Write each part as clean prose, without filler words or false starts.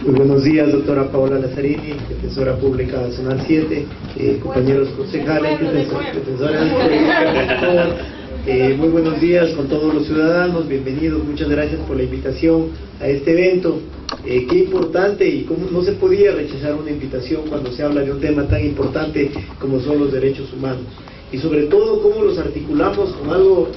Muy buenos días, doctora Paola Lazzarini, defensora pública zonal 7, compañeros concejales, defensora pública, muy buenos días con todos los ciudadanos, bienvenidos, muchas gracias por la invitación a este evento. Qué importante, y cómo no se podía rechazar una invitación cuando se habla de un tema tan importante como son los derechos humanos, y sobre todo cómo los articulamos con algo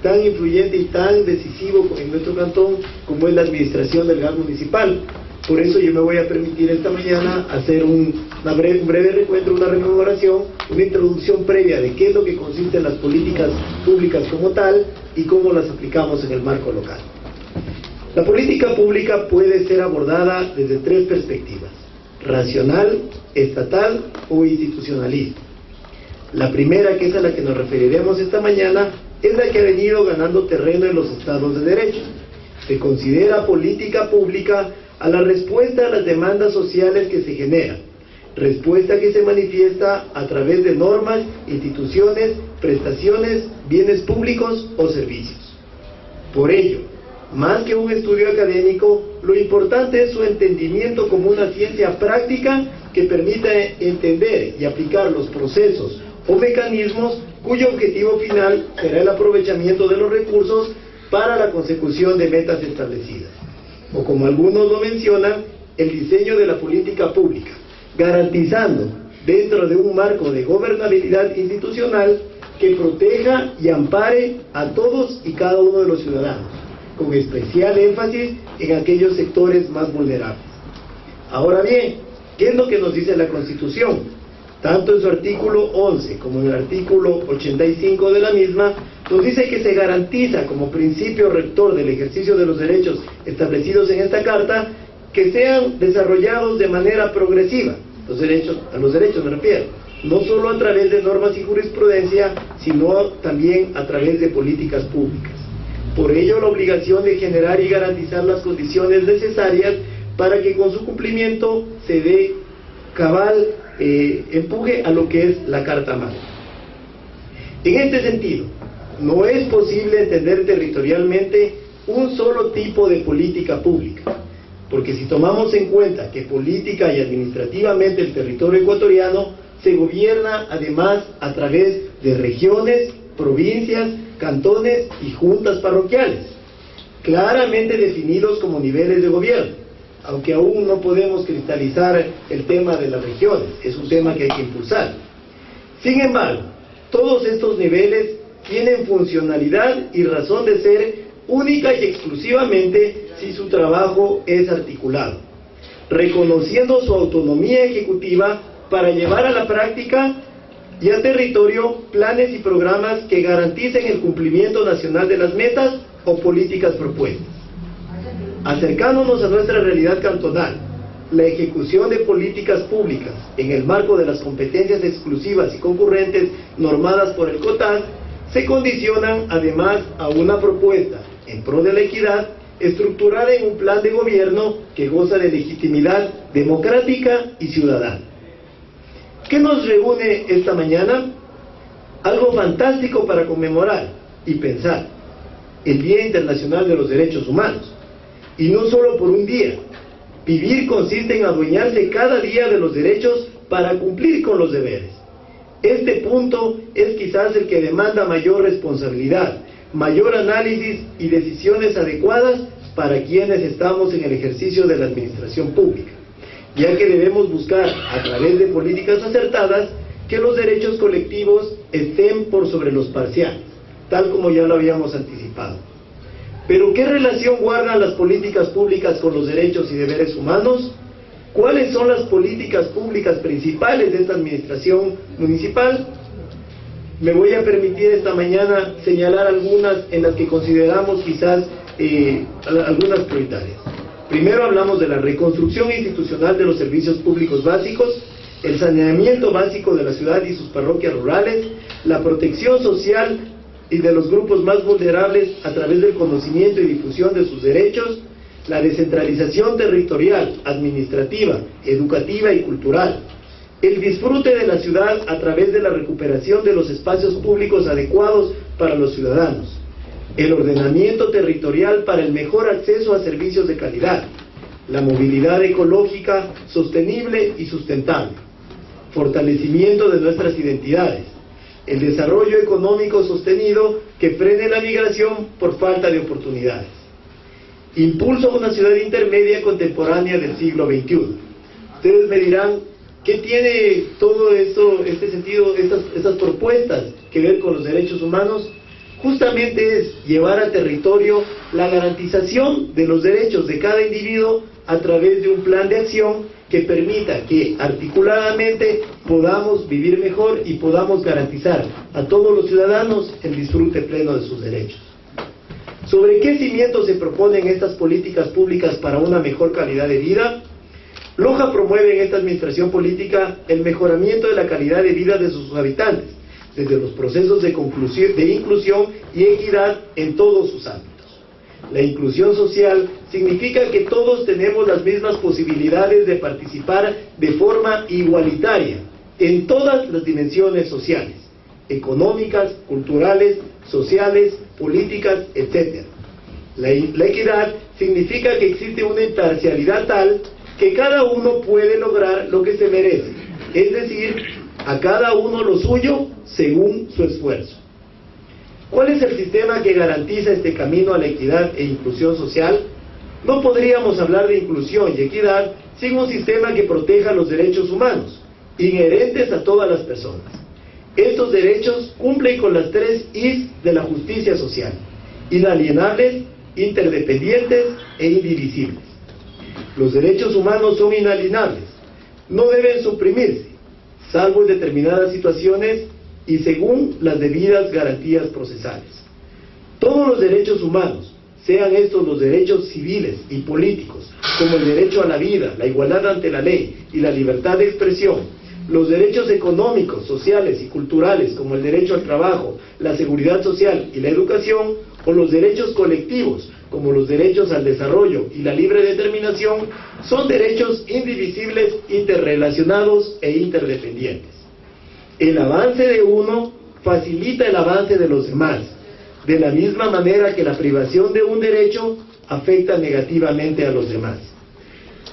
tan influyente y tan decisivo en nuestro cantón como es la administración del gas municipal. Por eso yo me voy a permitir esta mañana hacer un breve recuento, una rememoración, una introducción previa de qué es lo que consiste en las políticas públicas como tal y cómo las aplicamos en el marco local. La política pública puede ser abordada desde tres perspectivas: racional, estatal o institucionalista. La primera, que es a la que nos referiremos esta mañana, es la que ha venido ganando terreno en los estados de derecho. Se considera política pública a la respuesta a las demandas sociales que se generan, respuesta que se manifiesta a través de normas, instituciones, prestaciones, bienes públicos o servicios. Por ello, más que un estudio académico, lo importante es su entendimiento como una ciencia práctica que permita entender y aplicar los procesos o mecanismos cuyo objetivo final será el aprovechamiento de los recursos para la consecución de metas establecidas, o como algunos lo mencionan, el diseño de la política pública, garantizando dentro de un marco de gobernabilidad institucional que proteja y ampare a todos y cada uno de los ciudadanos, con especial énfasis en aquellos sectores más vulnerables. Ahora bien, ¿qué es lo que nos dice la Constitución? Tanto en su artículo 11 como en el artículo 85 de la misma, nos dice que se garantiza como principio rector del ejercicio de los derechos establecidos en esta Carta que sean desarrollados de manera progresiva. A los derechos me refiero, no solo a través de normas y jurisprudencia, sino también a través de políticas públicas. Por ello, la obligación de generar y garantizar las condiciones necesarias para que con su cumplimiento se dé cabal empuje a lo que es la Carta Magna. En este sentido, no es posible entender territorialmente un solo tipo de política pública, porque si tomamos en cuenta que política y administrativamente el territorio ecuatoriano se gobierna además a través de regiones, provincias, cantones y juntas parroquiales, claramente definidos como niveles de gobierno, aunque aún no podemos cristalizar el tema de las regiones, es un tema que hay que impulsar. Sin embargo, todos estos niveles tienen funcionalidad y razón de ser única y exclusivamente si su trabajo es articulado, reconociendo su autonomía ejecutiva para llevar a la práctica y a territorio planes y programas que garanticen el cumplimiento nacional de las metas o políticas propuestas. Acercándonos a nuestra realidad cantonal, la ejecución de políticas públicas en el marco de las competencias exclusivas y concurrentes normadas por el COTAD se condicionan además a una propuesta en pro de la equidad estructurada en un plan de gobierno que goza de legitimidad democrática y ciudadana. ¿Qué nos reúne esta mañana? Algo fantástico para conmemorar y pensar: el Día Internacional de los Derechos Humanos. Y no solo por un día. Vivir consiste en adueñarse cada día de los derechos para cumplir con los deberes. Este punto es quizás el que demanda mayor responsabilidad, mayor análisis y decisiones adecuadas para quienes estamos en el ejercicio de la administración pública, ya que debemos buscar, a través de políticas acertadas, que los derechos colectivos estén por sobre los parciales, tal como ya lo habíamos anticipado. Pero ¿qué relación guardan las políticas públicas con los derechos y deberes humanos? ¿Cuáles son las políticas públicas principales de esta administración municipal? Me voy a permitir esta mañana señalar algunas en las que consideramos quizás algunas prioritarias. Primero hablamos de la reconstrucción institucional de los servicios públicos básicos, el saneamiento básico de la ciudad y sus parroquias rurales, la protección social y de los grupos más vulnerables a través del conocimiento y difusión de sus derechos, la descentralización territorial, administrativa, educativa y cultural, el disfrute de la ciudad a través de la recuperación de los espacios públicos adecuados para los ciudadanos, el ordenamiento territorial para el mejor acceso a servicios de calidad, la movilidad ecológica sostenible y sustentable, fortalecimiento de nuestras identidades, el desarrollo económico sostenido que frene la migración por falta de oportunidades, impulso a una ciudad intermedia contemporánea del siglo XXI. Ustedes me dirán, ¿qué tiene todo esto, este sentido, estas propuestas que ver con los derechos humanos? Justamente es llevar a territorio la garantización de los derechos de cada individuo a través de un plan de acción que permita que articuladamente podamos vivir mejor y podamos garantizar a todos los ciudadanos el disfrute pleno de sus derechos. ¿Sobre qué cimientos se proponen estas políticas públicas para una mejor calidad de vida? Loja promueve en esta administración política el mejoramiento de la calidad de vida de sus habitantes, desde los procesos de inclusión y equidad en todos sus ámbitos. La inclusión social significa que todos tenemos las mismas posibilidades de participar de forma igualitaria en todas las dimensiones sociales, económicas, culturales, sociales, políticas, etc. La equidad significa que existe una imparcialidad tal que cada uno puede lograr lo que se merece, es decir, a cada uno lo suyo según su esfuerzo. ¿Cuál es el sistema que garantiza este camino a la equidad e inclusión social? No podríamos hablar de inclusión y equidad sin un sistema que proteja los derechos humanos, inherentes a todas las personas. Estos derechos cumplen con las 3 I's de la justicia social: inalienables, interdependientes e indivisibles. Los derechos humanos son inalienables, no deben suprimirse, salvo en determinadas situaciones y según las debidas garantías procesales. Todos los derechos humanos, sean estos los derechos civiles y políticos, como el derecho a la vida, la igualdad ante la ley y la libertad de expresión, los derechos económicos, sociales y culturales, como el derecho al trabajo, la seguridad social y la educación, o los derechos colectivos, como los derechos al desarrollo y la libre determinación, son derechos indivisibles, interrelacionados e interdependientes. El avance de uno facilita el avance de los demás, de la misma manera que la privación de un derecho afecta negativamente a los demás.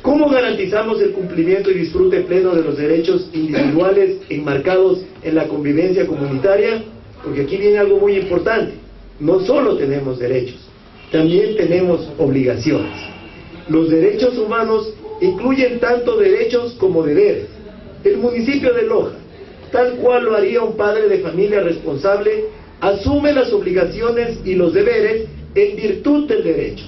¿Cómo garantizamos el cumplimiento y disfrute pleno de los derechos individuales enmarcados en la convivencia comunitaria? Porque aquí viene algo muy importante. No solo tenemos derechos, también tenemos obligaciones. Los derechos humanos incluyen tanto derechos como deberes. El municipio de Loja, tal cual lo haría un padre de familia responsable, asume las obligaciones y los deberes en virtud del derecho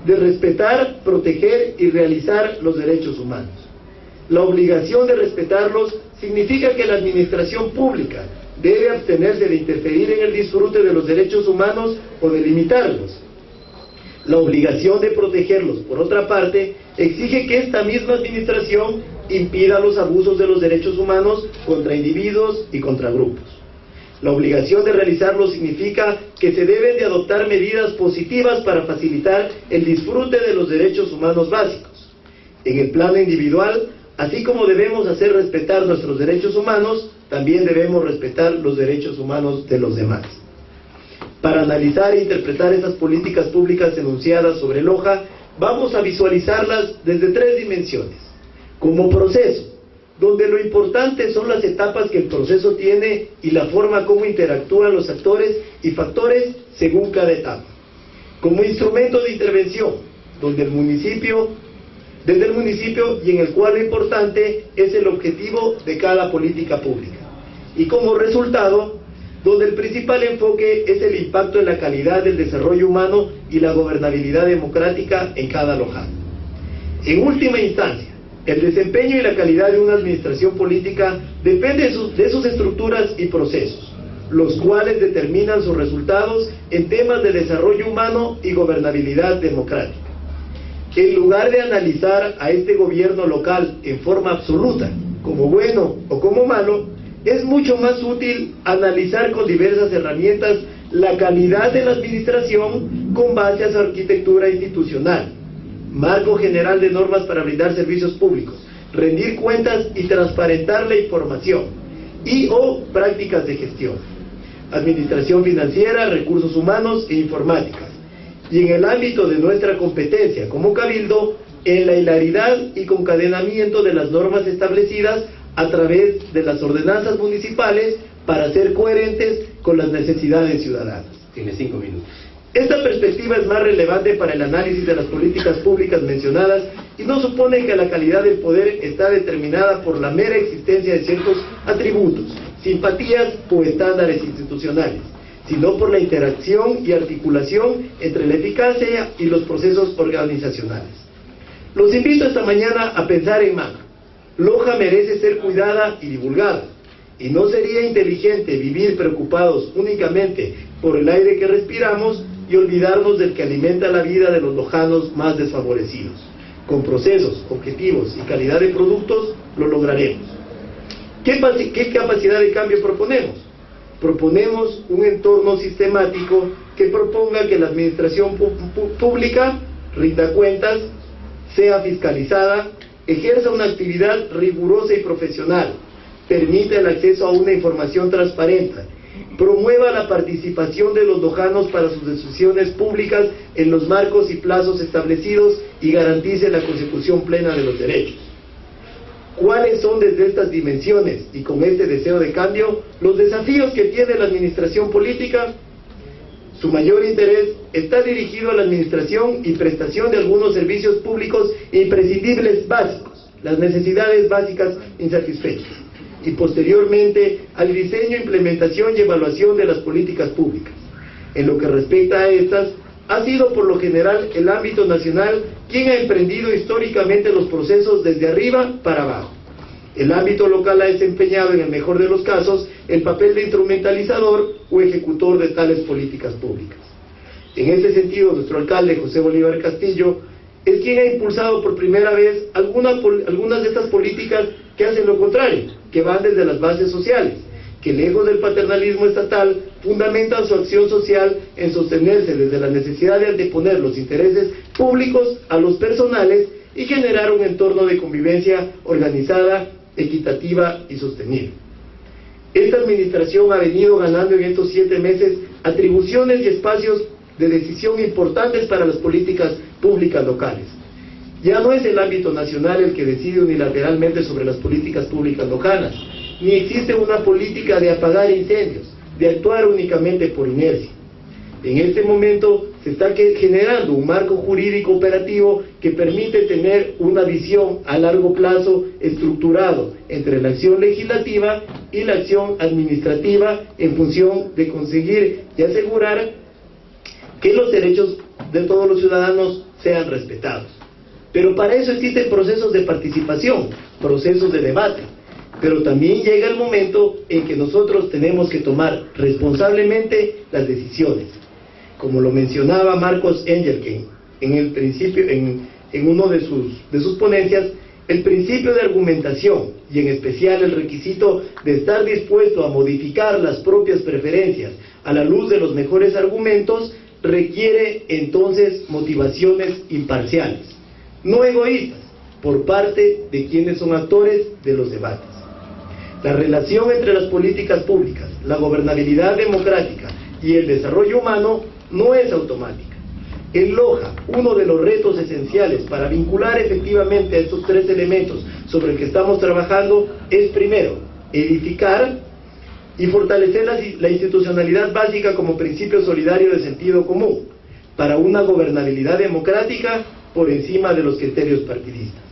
de respetar, proteger y realizar los derechos humanos. La obligación de respetarlos significa que la administración pública debe abstenerse de interferir en el disfrute de los derechos humanos o de limitarlos. La obligación de protegerlos, por otra parte, exige que esta misma administración impida los abusos de los derechos humanos contra individuos y contra grupos. La obligación de realizarlo significa que se deben de adoptar medidas positivas para facilitar el disfrute de los derechos humanos básicos. En el plano individual, así como debemos hacer respetar nuestros derechos humanos, también debemos respetar los derechos humanos de los demás. Para analizar e interpretar esas políticas públicas enunciadas sobre Loja, vamos a visualizarlas desde 3 dimensiones. Como proceso, donde lo importante son las etapas que el proceso tiene y la forma como interactúan los actores y factores según cada etapa. Como instrumento de intervención, desde el municipio y en el cual lo importante es el objetivo de cada política pública. Y como resultado, donde el principal enfoque es el impacto en la calidad del desarrollo humano y la gobernabilidad democrática en cada lojano. En última instancia, el desempeño y la calidad de una administración política depende de sus estructuras y procesos, los cuales determinan sus resultados en temas de desarrollo humano y gobernabilidad democrática. En lugar de analizar a este gobierno local en forma absoluta, como bueno o como malo, es mucho más útil analizar con diversas herramientas la calidad de la administración con base a su arquitectura institucional, marco general de normas para brindar servicios públicos, rendir cuentas y transparentar la información, y/o prácticas de gestión, administración financiera, recursos humanos e informática. Y en el ámbito de nuestra competencia como Cabildo, en la hilaridad y concadenamiento de las normas establecidas a través de las ordenanzas municipales para ser coherentes con las necesidades ciudadanas. Tiene 5 minutos. Esta perspectiva es más relevante para el análisis de las políticas públicas mencionadas y no supone que la calidad del poder está determinada por la mera existencia de ciertos atributos, simpatías o estándares institucionales, sino por la interacción y articulación entre la eficacia y los procesos organizacionales. Los invito esta mañana a pensar en macro. Loja merece ser cuidada y divulgada, y no sería inteligente vivir preocupados únicamente por el aire que respiramos y olvidarnos del que alimenta la vida de los lojanos más desfavorecidos. Con procesos, objetivos y calidad de productos lo lograremos. ¿Qué capacidad de cambio proponemos? Proponemos un entorno sistemático que proponga que la administración pública rinda cuentas, sea fiscalizada, ejerza una actividad rigurosa y profesional, permita el acceso a una información transparente, promueva la participación de los lojanos para sus decisiones públicas en los marcos y plazos establecidos y garantice la consecución plena de los derechos. ¿Cuáles son desde estas dimensiones y con este deseo de cambio los desafíos que tiene la administración política? Su mayor interés está dirigido a la administración y prestación de algunos servicios públicos imprescindibles básicos, las necesidades básicas insatisfechas, y posteriormente al diseño, implementación y evaluación de las políticas públicas. En lo que respecta a estas, ha sido por lo general el ámbito nacional quien ha emprendido históricamente los procesos desde arriba para abajo. El ámbito local ha desempeñado, en el mejor de los casos, el papel de instrumentalizador o ejecutor de tales políticas públicas. En este sentido, nuestro alcalde, José Bolívar Castillo, es quien ha impulsado por primera vez algunas de estas políticas que hacen lo contrario, que van desde las bases sociales, que lejos del paternalismo estatal, fundamentan su acción social en sostenerse desde la necesidad de anteponer los intereses públicos a los personales y generar un entorno de convivencia organizada, equitativa y sostenible. Esta administración ha venido ganando en estos 7 meses atribuciones y espacios de decisión importantes para las políticas públicas locales. Ya no es el ámbito nacional el que decide unilateralmente sobre las políticas públicas lojanas, ni existe una política de apagar incendios, de actuar únicamente por inercia. En este momento se está generando un marco jurídico operativo que permite tener una visión a largo plazo estructurado entre la acción legislativa y la acción administrativa en función de conseguir y asegurar que los derechos de todos los ciudadanos sean respetados. Pero para eso existen procesos de participación, procesos de debate. Pero también llega el momento en que nosotros tenemos que tomar responsablemente las decisiones. Como lo mencionaba Marcos Engelken en el principio, en uno de sus ponencias, el principio de argumentación y en especial el requisito de estar dispuesto a modificar las propias preferencias a la luz de los mejores argumentos requiere entonces motivaciones imparciales, no egoístas, por parte de quienes son actores de los debates. La relación entre las políticas públicas, la gobernabilidad democrática y el desarrollo humano no es automática. En Loja, uno de los retos esenciales para vincular efectivamente a estos 3 elementos sobre el que estamos trabajando es, primero, edificar y fortalecer la institucionalidad básica como principio solidario de sentido común para una gobernabilidad democrática por encima de los criterios partidistas.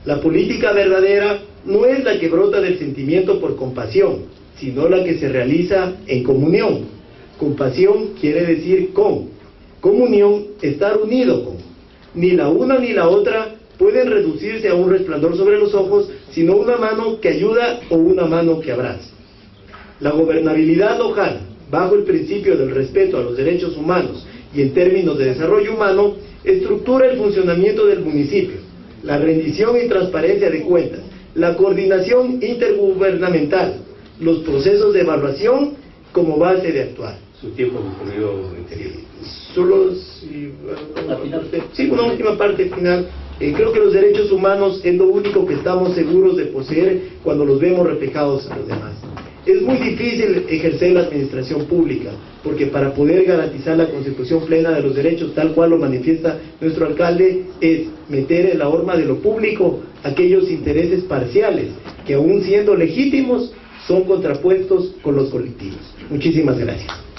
La política verdadera no es la que brota del sentimiento por compasión, sino la que se realiza en comunión. Compasión quiere decir con. Comunión, estar unido con. Ni la una ni la otra pueden reducirse a un resplandor sobre los ojos, sino una mano que ayuda o una mano que abraza. La gobernabilidad lojana, bajo el principio del respeto a los derechos humanos y en términos de desarrollo humano, estructura el funcionamiento del municipio, la rendición y transparencia de cuentas, la coordinación intergubernamental, los procesos de evaluación como base de actuar. Su tiempo concluido anterior. Solo una última parte final. Creo que los derechos humanos es lo único que estamos seguros de poseer cuando los vemos reflejados en los demás. Es muy difícil ejercer la administración pública, porque para poder garantizar la consecución plena de los derechos, tal cual lo manifiesta nuestro alcalde, es meter en la horma de lo público aquellos intereses parciales, que aún siendo legítimos, son contrapuestos con los colectivos. Muchísimas gracias.